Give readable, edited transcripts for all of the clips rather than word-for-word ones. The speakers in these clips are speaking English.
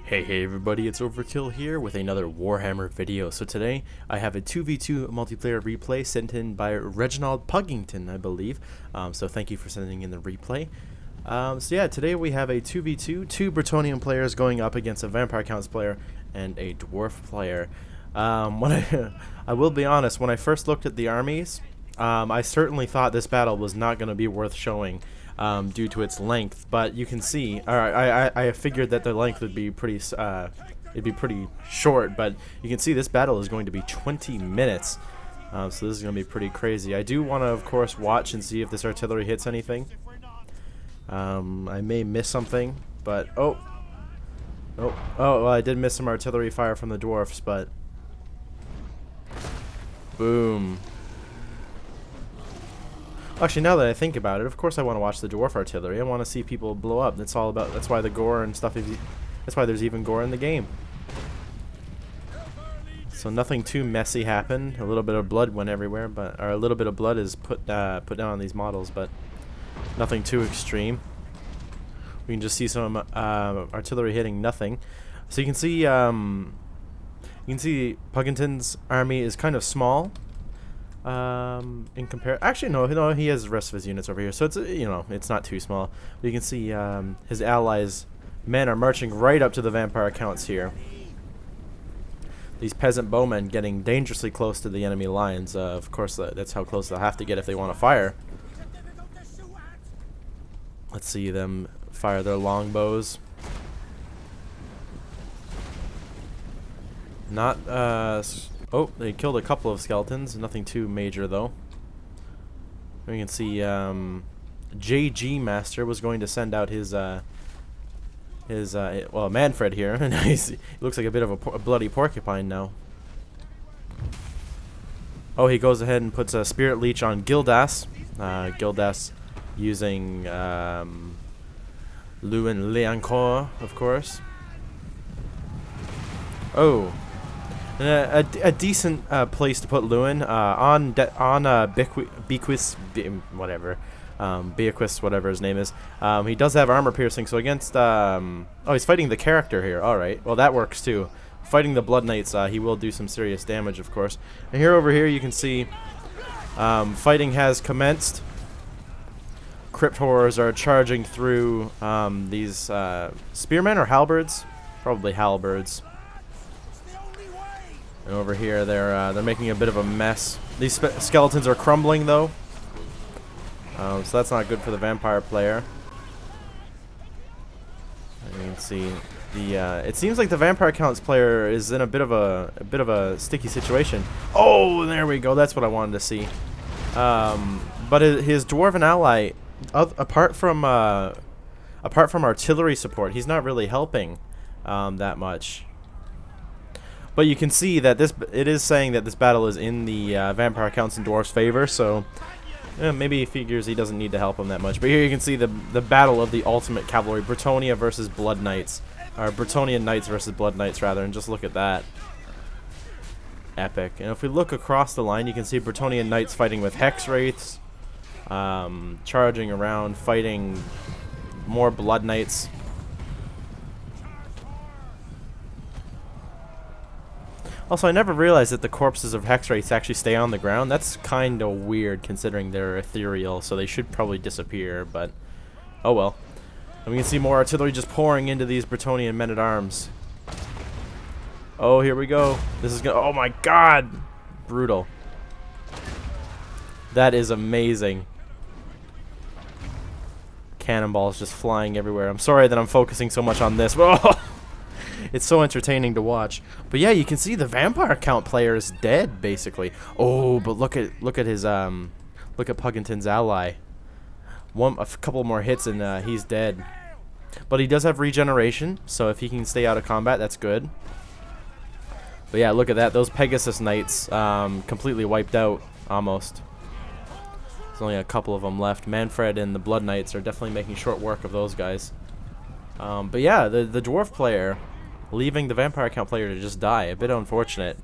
Hey everybody, it's Overkill here with another Warhammer video. So today I have a 2v2 multiplayer replay sent in by Reginald Puggington, I believe. So thank you for sending in the replay. So yeah, today we have a 2v2, two Bretonnian players going up against a Vampire Counts player and a Dwarf player. I will be honest, when I first looked at the armies, I certainly thought this battle was not going to be worth showing. Due to its length, but you can see, I figured that the length would be pretty, it'd be pretty short, but you can see this battle is going to be 20 minutes, so this is going to be pretty crazy. I do want to, of course, watch and see if this artillery hits anything. I may miss something, but, oh, well, I did miss some artillery fire from the dwarfs, but, boom. Actually, now that I think about it, of course I want to watch the dwarf artillery. I want to see people blow up. That's all about. That's why the gore and stuff is. That's why there's even gore in the game. So nothing too messy happened. A little bit of blood went everywhere, but a little bit of blood is put down on these models, but nothing too extreme. We can just see some artillery hitting nothing. So you can see Puggington's army is kind of small. In compare, actually no, he has the rest of his units over here, so it's it's not too small. But you can see his allies' men are marching right up to the vampire counts here. These peasant bowmen getting dangerously close to the enemy lines. Of course, that's how close they'll have to get if they want to fire. Let's see them fire their longbows. Not oh, they killed a couple of skeletons. Nothing too major, though. We can see JG Master was going to send out his Manfred here. And he looks like a bit of a bloody porcupine now. Oh, he goes ahead and puts a Spirit Leech on Gildas. Gildas using Lewin Leancourt, of course. Oh. A decent place to put Lewin on Bequist, Bequist, whatever his name is. He does have armor piercing, so against oh, he's fighting the character here. All right, well that works too. Fighting the Blood Knights, he will do some serious damage, of course. And over here you can see fighting has commenced. Crypt horrors are charging through these spearmen or halberds, probably halberds. And over here, they're making a bit of a mess. These skeletons are crumbling, though, so that's not good for the vampire player. And you can see the. It seems like the vampire counts player is in a bit of a sticky situation. Oh, there we go. That's what I wanted to see. But his dwarven ally, apart from artillery support, he's not really helping that much. But you can see that it is saying that this battle is in the Vampire Counts and Dwarf's favor, so maybe he figures he doesn't need to help him that much. But here you can see the battle of the ultimate cavalry, Bretonnia versus Blood Knights, or Bretonnian Knights versus Blood Knights rather, and just look at that. Epic. And if we look across the line, you can see Bretonnian Knights fighting with Hex Wraiths, charging around, fighting more Blood Knights. Also, I never realized that the corpses of Hex Wraiths actually stay on the ground. That's kind of weird considering they're ethereal, so they should probably disappear, but oh well. And we can see more artillery just pouring into these Bretonnian men-at-arms. Oh, here we go. This is gonna, oh my god! Brutal. That is amazing. Cannonballs just flying everywhere. I'm sorry that I'm focusing so much on this. Oh! It's so entertaining to watch. But yeah, you can see the vampire count player is dead basically. Oh, but look at his look at Puggington's ally. A couple more hits and he's dead. But he does have regeneration, so if he can stay out of combat, that's good. But yeah, look at that. Those Pegasus Knights completely wiped out almost. There's only a couple of them left. Manfred and the Blood Knights are definitely making short work of those guys. But yeah, the dwarf player leaving the vampire count player to just die. A bit unfortunate.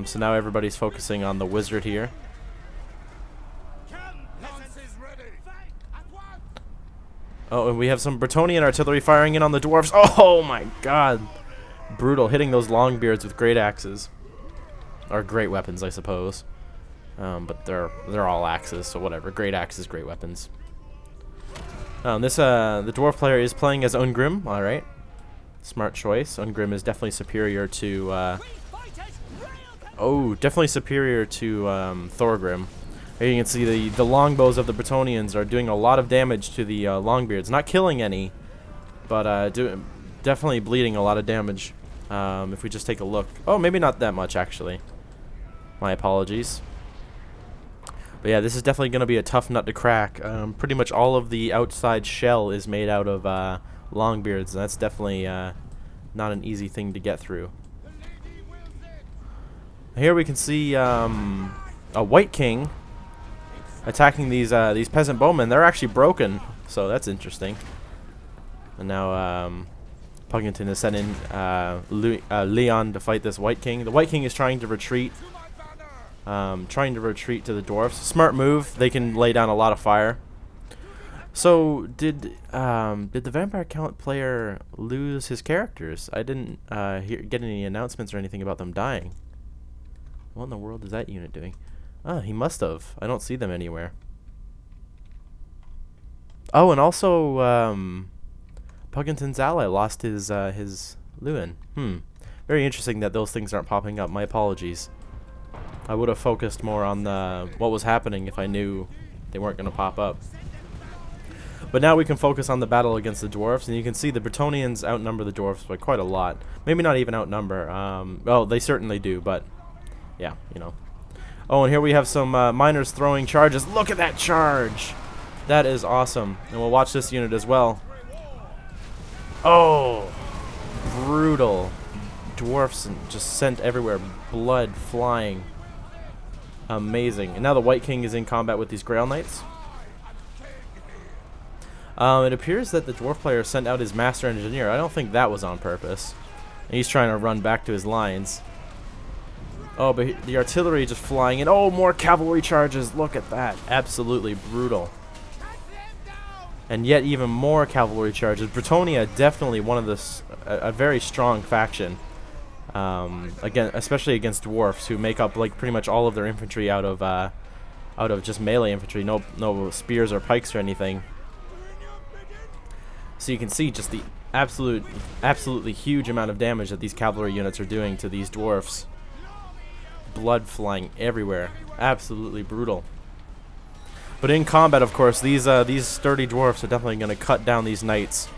So now everybody's focusing on the wizard here. Oh, and we have some Bretonnian artillery firing in on the dwarfs. Oh my god. Brutal, hitting those longbeards with great axes. Or great weapons, I suppose. But they're all axes, so whatever. Great axes, great weapons. The dwarf player is playing as Ungrim. All right, smart choice. Ungrim is definitely superior to. Definitely superior to Thorgrim. Here you can see the longbows of the Bretonnians are doing a lot of damage to the longbeards. Not killing any, but definitely bleeding a lot of damage. If we just take a look. Oh, maybe not that much actually. My apologies. But yeah, this is definitely going to be a tough nut to crack. Pretty much all of the outside shell is made out of longbeards, and that's definitely not an easy thing to get through. Here we can see a White King attacking these peasant bowmen. They're actually broken, so that's interesting. And now Pugington is sending Leon to fight this White King. The White King is trying to retreat. Trying to retreat to the dwarfs. Smart move. They can lay down a lot of fire. So did the Vampire Count player lose his characters? I didn't get any announcements or anything about them dying. What in the world is that unit doing? Oh, he must have. I don't see them anywhere. Oh, and also Pugington's ally lost his Lewin. Very interesting that those things aren't popping up. My apologies. I would have focused more on what was happening if I knew they weren't going to pop up. But now we can focus on the battle against the dwarfs, and you can see the Bretonnians outnumber the dwarfs by quite a lot. Maybe not even outnumber. Well, they certainly do, but yeah, you know. Oh, and here we have some miners throwing charges. Look at that charge! That is awesome. And we'll watch this unit as well. Oh! Brutal. Dwarfs just sent everywhere. Blood flying. Amazing. And now the White King is in combat with these Grail Knights. It appears that the dwarf player sent out his master engineer. I don't think that was on purpose. And he's trying to run back to his lines. Oh, but the artillery just flying in. Oh, more cavalry charges. Look at that. Absolutely brutal. And yet even more cavalry charges. Bretonnia definitely one of a very strong faction. Again, especially against dwarfs, who make up like pretty much all of their infantry out of just melee infantry. No spears or pikes or anything. So you can see just the absolutely huge amount of damage that these cavalry units are doing to these dwarfs. Blood flying everywhere. Absolutely brutal. But in combat, of course, these sturdy dwarfs are definitely going to cut down these knights.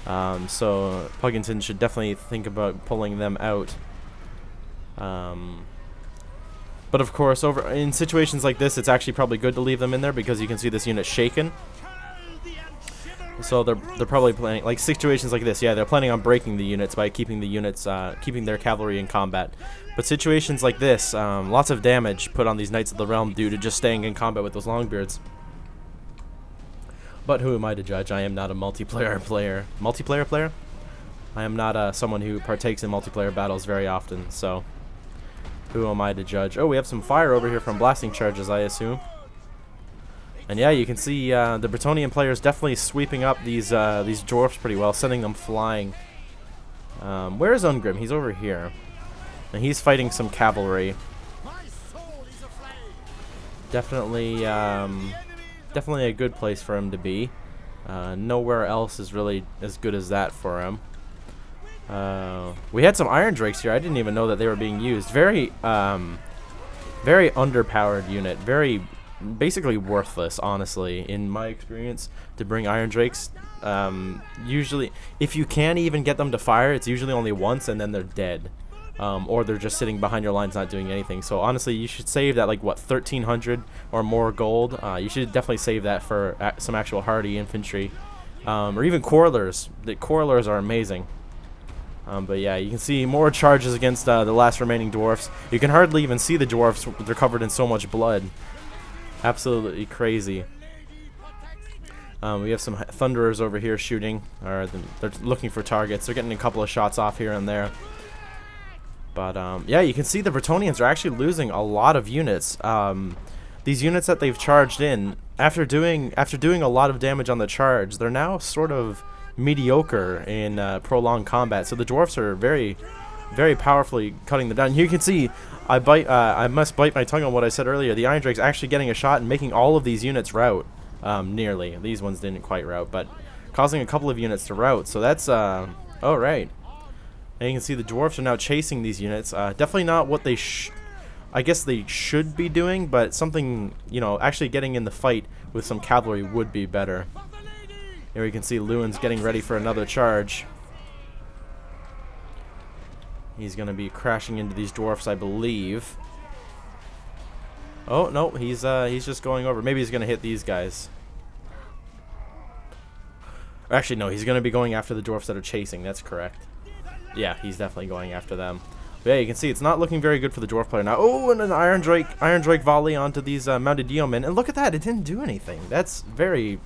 So Pugington should definitely think about pulling them out. But of course, in situations like this, it's actually probably good to leave them in there because you can see this unit shaken. So they're probably planning, like situations like this, yeah, they're planning on breaking the units by keeping the units, keeping their cavalry in combat. But situations like this, lots of damage put on these Knights of the Realm due to just staying in combat with those Longbeards. But who am I to judge? I am not a multiplayer player. Multiplayer player? I am not someone who partakes in multiplayer battles very often, so who am I to judge? Oh, we have some fire over here from blasting charges, I assume. And yeah, you can see the Bretonnian players definitely sweeping up these dwarfs pretty well, sending them flying. Where is Ungrim? He's over here. And he's fighting some cavalry. Definitely a good place for him to be. Nowhere else is really as good as that for him. We had some Iron Drakes here. I didn't even know that they were being used. Very underpowered unit. Very basically worthless, honestly, in my experience, to bring Iron Drakes. Usually, if you can even get them to fire, it's usually only once and then they're dead. Or they're just sitting behind your lines not doing anything. So honestly, you should save that, like, what, 1,300 or more gold. You should definitely save that for some actual hardy infantry. Or even Quarrelers. The Quarrelers are amazing. But yeah, you can see more charges against the last remaining dwarfs. You can hardly even see the dwarfs. They're covered in so much blood. Absolutely crazy. We have some Thunderers over here shooting. Or they're looking for targets. They're getting a couple of shots off here and there. But yeah, you can see the Bretonnians are actually losing a lot of units. These units that they've charged in after doing a lot of damage on the charge, they're now sort of mediocre in prolonged combat. So the dwarfs are very, very powerfully cutting them down. Here you can see I must bite my tongue on what I said earlier. The Iron Drake's actually getting a shot and making all of these units rout. Nearly. These ones didn't quite rout, but causing a couple of units to rout. So that's oh right. And you can see the dwarfs are now chasing these units. Definitely not what they I guess they should be doing, but something, you know, actually getting in the fight with some cavalry would be better. Here we can see Lewin's getting ready for another charge. He's going to be crashing into these dwarfs, I believe. Oh, no, he's just going over. Maybe he's going to hit these guys. Actually, no, he's going to be going after the dwarfs that are chasing. That's correct. Yeah, he's definitely going after them. But yeah, you can see it's not looking very good for the dwarf player now. Oh, and an Iron Drake volley onto these mounted yeomen. And look at that, it didn't do anything. That's very...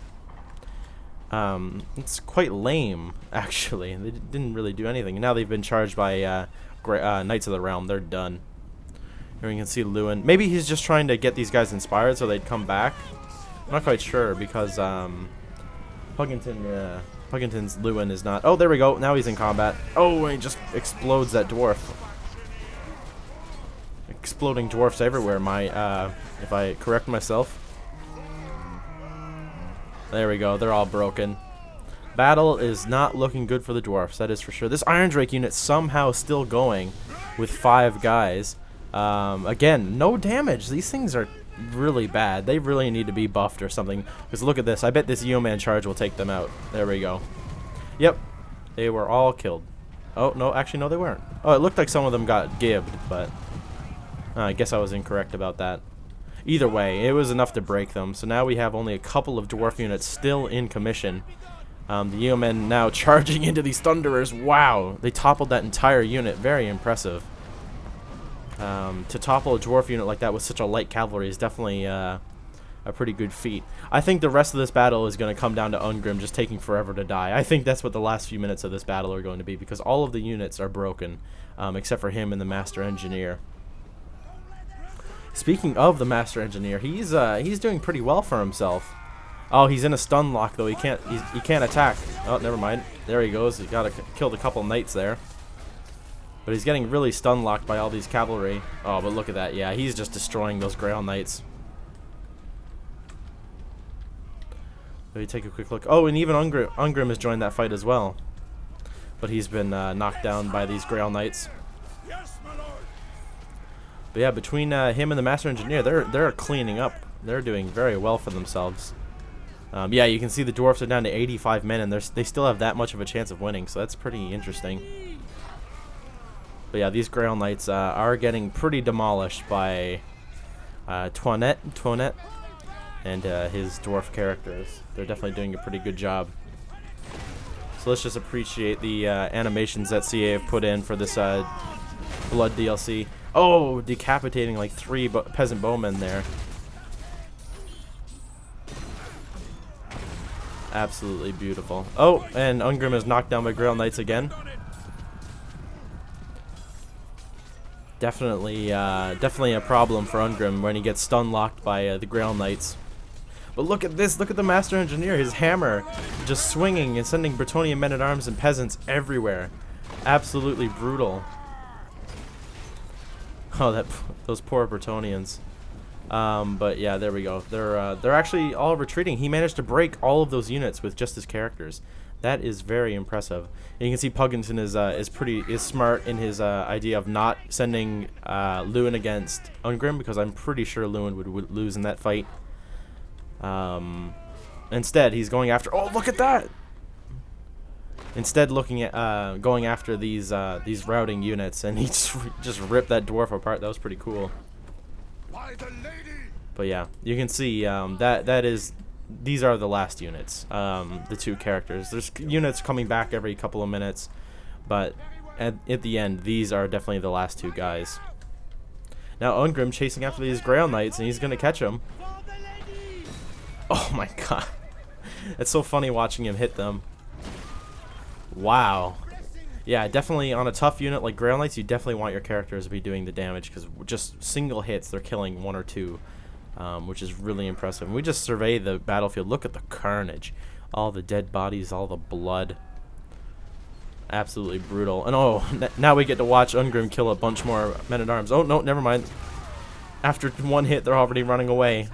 it's quite lame, actually. They didn't really do anything. Now they've been charged by Knights of the Realm. They're done. Here you can see Lewin. Maybe he's just trying to get these guys inspired so they'd come back. I'm not quite sure because Puggington's Lewin is not... Oh, there we go. Now he's in combat. Oh, and he just explodes that dwarf. Exploding dwarfs everywhere, if I correct myself. There we go. They're all broken. Battle is not looking good for the dwarfs, that is for sure. This Iron Drake unit somehow still going with 5 guys. Again, no damage. These things are really bad. They really need to be buffed or something. Because look at this. I bet this Yeoman charge will take them out. There we go. Yep. They were all killed. Oh, no. Actually, no, they weren't. Oh, it looked like some of them got gibbed, but... I guess I was incorrect about that. Either way, it was enough to break them. So now we have only a couple of dwarf units still in commission. The yeomen now charging into these thunderers. Wow, they toppled that entire unit. Very impressive. To topple a dwarf unit like that with such a light cavalry is definitely a pretty good feat. I think the rest of this battle is going to come down to Ungrim just taking forever to die. I think that's what the last few minutes of this battle are going to be, because all of the units are broken, except for him and the Master Engineer. Speaking of the Master Engineer, he's doing pretty well for himself. Oh, he's in a stun lock though. He can't attack. Oh, never mind. There he goes. He killed a couple knights there. But he's getting really stun locked by all these cavalry. Oh, but look at that. Yeah, he's just destroying those Grail Knights. Let me take a quick look. Oh, and even Ungrim has joined that fight as well. But he's been knocked down by these Grail Knights. But yeah, between him and the Master Engineer, they're cleaning up. They're doing very well for themselves. Yeah, you can see the dwarfs are down to 85 men, and they still have that much of a chance of winning, so that's pretty interesting. But yeah, these Grail Knights are getting pretty demolished by Toinette and his dwarf characters. They're definitely doing a pretty good job. So let's just appreciate the animations that CA have put in for this Blood DLC. Oh, decapitating like 3 peasant bowmen there. Absolutely beautiful. Oh, and Ungrim is knocked down by Grail Knights again. Definitely a problem for Ungrim when he gets stun locked by the Grail Knights. But look at this. Look at the Master Engineer. His hammer just swinging and sending Bretonnian men-at-arms and peasants everywhere. Absolutely brutal. Oh, those poor Bretonnians. But yeah, there we go. They're actually all retreating. He managed to break all of those units with just his characters. That is very impressive. And you can see Puggington is smart in his idea of not sending Lewin against Ungrim, because I'm pretty sure Lewin would lose in that fight. Instead, he's going after. Oh, look at that! Instead, looking at going after these routing units, and he just ripped that dwarf apart. That was pretty cool. But yeah, you can see these are the last units. The 2 characters. There's units coming back every couple of minutes, but at the end, these are definitely the last 2 guys. Now Ungrim chasing after these Grail Knights, and he's gonna catch them. Oh my god, it's so funny watching him hit them. Wow. Yeah, definitely on a tough unit like Grail Knights, you definitely want your characters to be doing the damage, because just single hits, they're killing 1 or 2. which is really impressive. And we just survey the battlefield. Look at the carnage. All the dead bodies, all the blood. Absolutely brutal. And oh, now we get to watch Ungrim kill a bunch more men-at-arms. Oh, no, never mind. After one hit, they're already running away.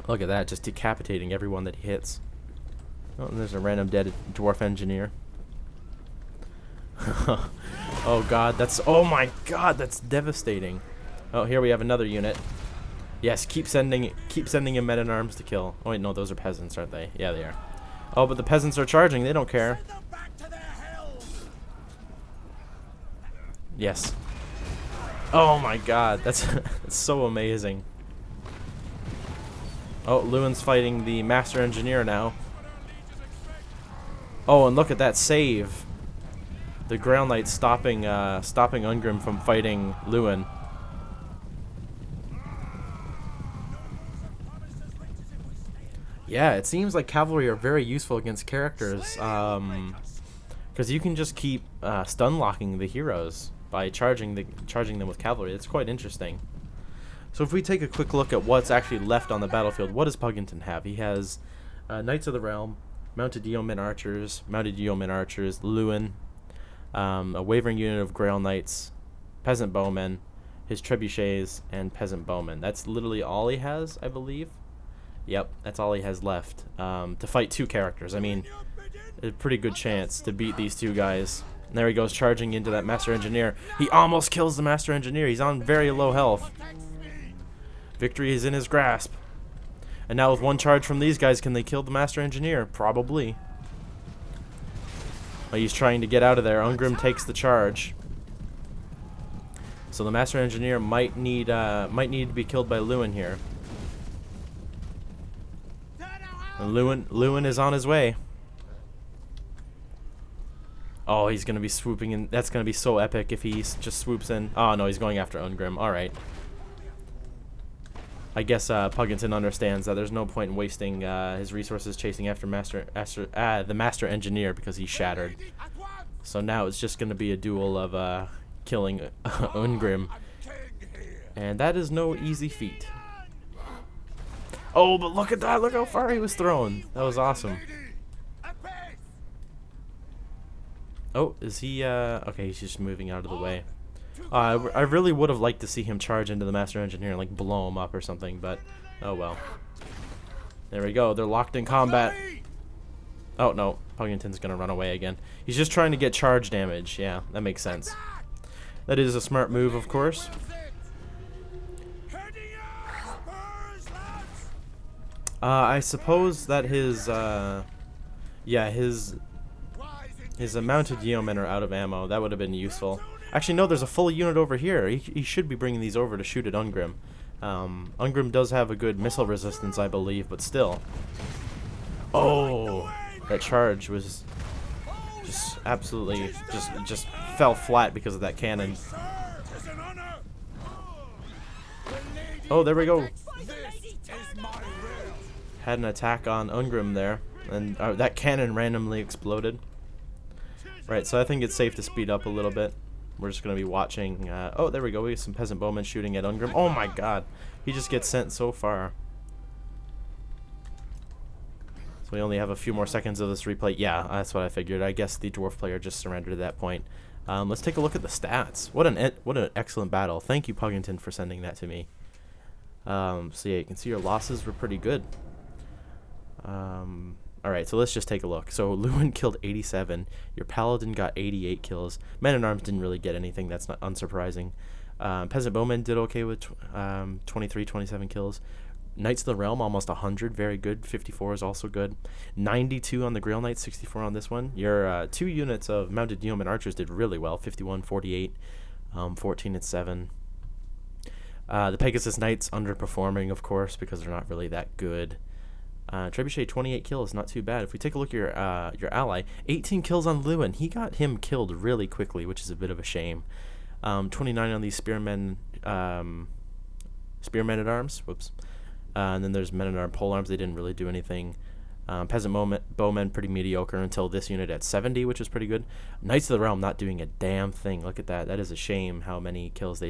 Look at that, just decapitating everyone that he hits. Oh, and there's a random dead dwarf engineer. Oh god, oh my god, that's devastating. Oh, here we have another unit. Yes, keep sending in men-at-arms to kill. Oh wait, no, those are peasants, aren't they? Yeah, they are. Oh, but the peasants are charging, they don't care. Yes. Oh my god, that's so amazing. Oh, Lewin's fighting the master engineer now. Oh, and look at that save. The Grail Knight stopping Ungrim from fighting Lewin. Yeah, it seems like cavalry are very useful against characters, because you can just keep stun locking the heroes by charging them with cavalry. It's quite interesting. So if we take a quick look at what's actually left on the battlefield, what does Pugington have? He has Knights of the Realm, Mounted Yeoman Archers, Lewin, a wavering unit of Grail Knights, Peasant Bowmen, his Trebuchets, and Peasant Bowmen. That's literally all he has, I believe. Yep, that's all he has left to fight two characters. I mean, a pretty good chance to beat these two guys. And there he goes, charging into that Master Engineer. He almost kills the Master Engineer. He's on very low health. Victory is in his grasp. And now with one charge from these guys, can they kill the Master Engineer? Probably. Oh, he's trying to get out of there. Ungrim takes the charge. So the Master Engineer might need to be killed by Lewin here. And Lewin is on his way. Oh, he's gonna be swooping in. That's gonna be so epic if he just swoops in. Oh no, he's going after Ungrim. All right. I guess Pugington understands that there's no point in wasting his resources chasing after the Master Engineer because he's shattered. So now it's just gonna be a duel of killing Ungrim, and that is no easy feat. Oh, but look at that! Look how far he was thrown. That was awesome. Oh, is he, okay, he's just moving out of the way. I really would have liked to see him charge into the Master Engineer and, like, blow him up or something, but, oh well. There we go, they're locked in combat. Oh, no, Pugington's gonna run away again. He's just trying to get charge damage. Yeah, that makes sense. That is a smart move, of course. I suppose that his mounted yeomen are out of ammo. That would have been useful. Actually, no, there's a full unit over here. He should be bringing these over to shoot at Ungrim. Ungrim does have a good missile resistance, I believe, but still. Oh, that charge was just absolutely just fell flat because of that cannon. Oh, there we go. Had an attack on Ungrim there, and that cannon randomly exploded. Right, so I think it's safe to speed up a little bit. We're just going to be watching. Oh, there we go. We have some peasant bowmen shooting at Ungrim. Oh my god. He just gets sent so far. So we only have a few more seconds of this replay. Yeah, that's what I figured. I guess the dwarf player just surrendered at that point. Let's take a look at the stats. What an excellent battle. Thank you, Pugington, for sending that to me. So yeah, you can see your losses were pretty good. Alright, so let's just take a look. So Lewin killed 87. Your Paladin got 88 kills. Men-at-Arms didn't really get anything. That's not unsurprising. Peasant Bowmen did okay with 23, 27 kills. Knights of the Realm, almost 100. Very good. 54 is also good. 92 on the Grail Knights, 64 on this one. Your two units of Mounted Yeoman Archers did really well. 51, 48, 14 and 7. The Pegasus Knights underperforming, of course, because they're not really that good. Trebuchet 28 kills, not too bad. If we take a look at your ally, 18 kills on Lewin. He got him killed really quickly, which is a bit of a shame. 29 on these spearmen at arms. Whoops. And then there's men at arm polearms. They didn't really do anything. Peasant bowmen pretty mediocre until this unit at 70, which is pretty good. Knights of the Realm not doing a damn thing. Look at that. That is a shame how many kills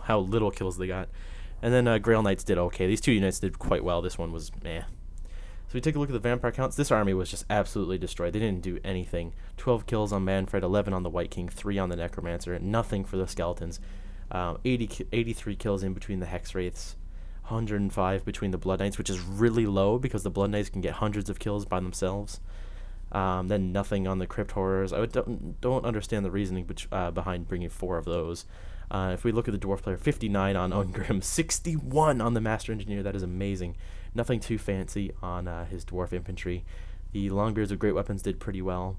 how little kills they got. And then Grail Knights did okay. These 2 units did quite well. This one was meh. So we take a look at the vampire counts. This army was just absolutely destroyed. They didn't do anything. 12 kills on Manfred, 11 on the White King, 3 on the Necromancer, nothing for the skeletons. 83 kills in between the Hex Wraiths, 105 between the Blood Knights, which is really low because the Blood Knights can get hundreds of kills by themselves. Then nothing on the Crypt Horrors. I don't understand the reasoning behind bringing 4 of those. If we look at the Dwarf player, 59 on Ungrim, 61 on the Master Engineer. That is amazing. Nothing too fancy on his Dwarf Infantry. The Longbeards with Great Weapons did pretty well.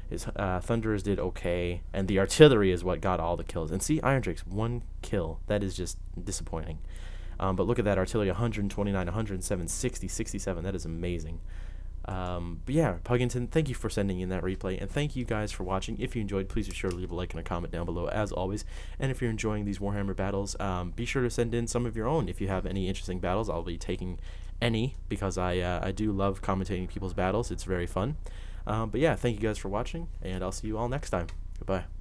His Thunderers did okay. And the Artillery is what got all the kills. And see, Iron Drake's 1 kill. That is just disappointing. But look at that Artillery, 129, 107, 60, 67. That is amazing. But yeah, Puggington, thank you for sending in that replay, and thank you guys for watching. If you enjoyed, please be sure to leave a like and a comment down below, as always. And if you're enjoying these Warhammer battles, be sure to send in some of your own. If you have any interesting battles, I'll be taking any, because I do love commentating people's battles. It's very fun. But yeah, thank you guys for watching, and I'll see you all next time. Goodbye.